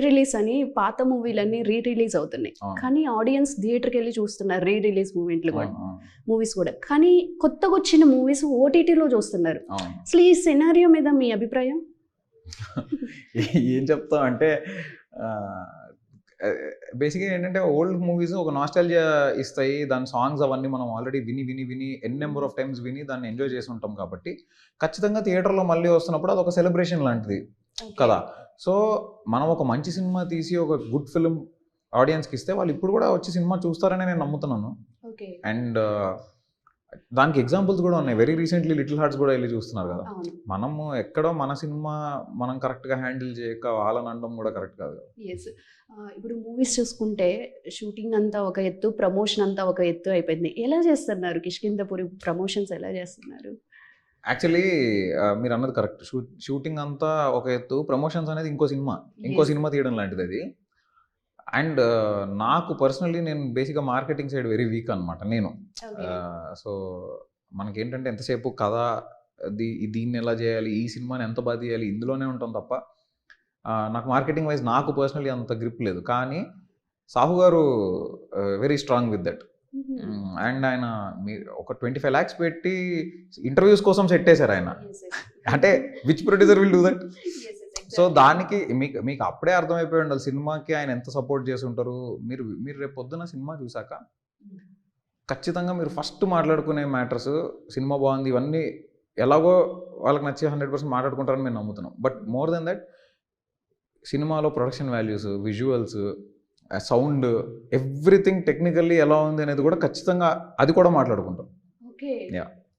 Release అని పాత మూవీలన్నీ release అవుతున్నాయి. కానీ ఆడియన్స్ థియేటర్కి వెళ్ళి చూస్తున్నారు రిలీజ్ మూవీస్ కూడా. కానీ కొత్తగా వచ్చిన మూవీస్ ఓటీటీలో చూస్తున్నారు. అసలు ఈ సినారియో మీద మీ అభిప్రాయం? ఏం చెప్తాం అంటే బేసిక్గా ఏంటంటే ఓల్డ్ మూవీస్ ఒక నాస్టాల్జియా ఇస్తాయి. దాని సాంగ్స్ అవన్నీ మనం ఆల్రెడీ విని ఎన్ నెంబర్ ఆఫ్ టైమ్స్ విని దాన్ని ఎంజాయ్ చేసి ఉంటాం కాబట్టి ఖచ్చితంగా థియేటర్లో మళ్ళీ వస్తున్నప్పుడు అది ఒక సెలబ్రేషన్ లాంటిది కదా. సో మనం ఒక మంచి సినిమా తీసి ఒక గుడ్ ఫిల్మ్ ఆడియన్స్కి ఇస్తే వాళ్ళు ఇప్పుడు కూడా వచ్చి సినిమా చూస్తారని నేను నమ్ముతున్నాను. అండ్ దానికి ఎగ్జాంపుల్స్ కూడా ఉన్నాయి. వెరీ రీసెంట్లీ లిటిల్ హార్ట్స్ కూడా వెళ్ళి చూస్తున్నారు కదా. మనము ఎక్కడో మన సినిమా మనం కరెక్ట్గా హ్యాండిల్ చేయక వాళ్ళని అనడం కూడా కరెక్ట్ కాదు. ఇప్పుడు మూవీస్ చూసుకుంటే షూటింగ్ అంతా ఒక ఎత్తు, ప్రమోషన్ అంతా ఒక ఎత్తు అయిపోయింది. ఎలా చేస్తున్నారు కిష్కింధపురి ప్రమోషన్స్? ఎలా చేస్తున్నారు? యాక్చువల్లీ మీరు అన్నది కరెక్ట్. షూటింగ్ అంతా ఒక ఎత్తు, ప్రమోషన్స్ అనేది ఇంకో సినిమా తీయడం లాంటిది అది. అండ్ నాకు పర్సనల్లీ నేను బేసిక్గా మార్కెటింగ్ సైడ్ వెరీ వీక్ అనమాట నేను. సో మనకేంటంటే ఎంతసేపు కథ దీన్ని ఎలా చేయాలి, ఈ సినిమాని ఎంత బాగా తీయాలి, ఇందులోనే ఉంటాం తప్ప నాకు మార్కెటింగ్ వైజ్ నాకు పర్సనల్లీ అంత గ్రిప్ లేదు. కానీ సాహు గారు very strong with that. And ఆయన ఒక 25 lakhs పెట్టి ఇంటర్వ్యూస్ కోసం సెట్ చేశారు ఆయన. అంటే which producer will do that? So దానికి మీకు అప్పుడే అర్థమైపోయి ఉండాలి సినిమాకి ఆయన ఎంత సపోర్ట్ చేసి ఉంటారు. మీరు రేపు పొద్దున్న సినిమా చూసాక ఖచ్చితంగా మీరు ఫస్ట్ మాట్లాడుకునే మ్యాటర్స్ సినిమా బాగుంది ఇవన్నీ ఎలాగో వాళ్ళకి నచ్చి 100% మాట్లాడుకుంటారని మేము నమ్ముతున్నాం. బట్ మోర్ దెన్ దట్ సినిమాలో production values, visuals, sound, everything technically ఎలా ఉంది అనేది కూడా ఖచ్చితంగా అది కూడా మాట్లాడుకుంటాం.